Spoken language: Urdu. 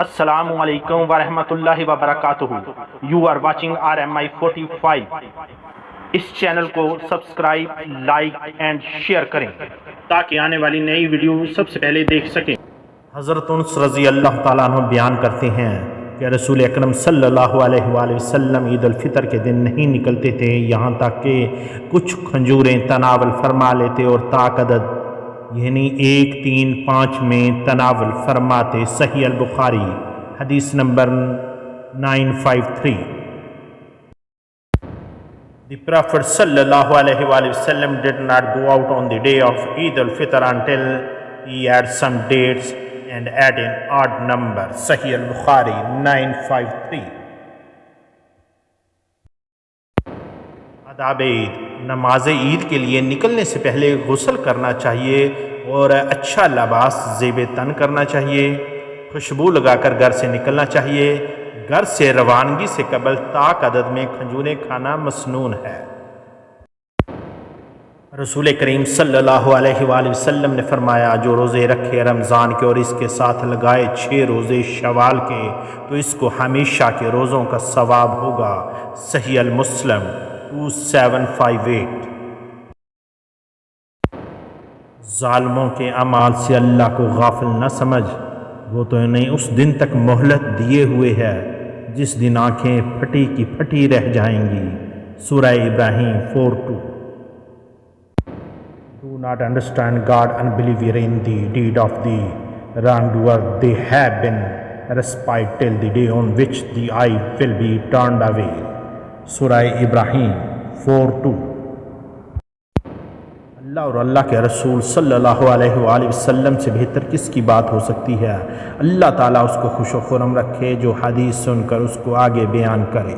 السلام علیکم ورحمۃ اللہ وبرکاتہ. You are watching RMI 45. اس چینل کو سبسکرائب، لائک اینڈ شیئر کریں تاکہ آنے والی نئی ویڈیو سب سے پہلے دیکھ سکیں. حضرت انس رضی اللہ تعالیٰ عنہ بیان کرتے ہیں کہ رسول اکرم صلی اللہ علیہ وآلہ وسلم عید الفطر کے دن نہیں نکلتے تھے یہاں تک کہ کچھ کھجوریں تناول فرما لیتے اور تاقدد یعنی 1، 3، 5 میں تناول فرماتے. صحیح البخاری حدیث number 953. The Prophet sallallahu alaihi wasallam did not go out on the day of Eid al-Fitr until he had some dates and at an odd number. Sahih al-Bukhari 953. آداب عید. نماز عید کے لیے نکلنے سے پہلے غسل کرنا چاہیے اور اچھا لباس زیب تن کرنا چاہیے. خوشبو لگا کر گھر سے نکلنا چاہیے. گھر سے روانگی سے قبل طاق عدد میں کھجوریں کھانا مسنون ہے. رسول کریم صلی اللہ علیہ وآلہ وسلم نے فرمایا جو روزے رکھے رمضان کے اور اس کے ساتھ لگائے 6 روزے شوال کے تو اس کو ہمیشہ کے روزوں کا ثواب ہوگا. صحیح المسلم 2758. ظالموں کے اعمال سے اللہ کو غافل نہ سمجھ، وہ تو انہیں اس دن تک مہلت دیے ہوئے ہے جس دن آنکھیں پھٹی کی پھٹی رہ جائیں گی. سورہ ابراہیم 4:2. Do not understand God unbeliever in the deed of the wrongdoer. They have been respite till the day on which the eye will be turned away. سورہ ابراہیم 4:2. اللہ اور اللہ کے رسول صلی اللہ علیہ وآلہ وسلم سے بہتر کس کی بات ہو سکتی ہے. اللہ تعالیٰ اس کو خوش و خرم رکھے جو حدیث سن کر اس کو آگے بیان کرے.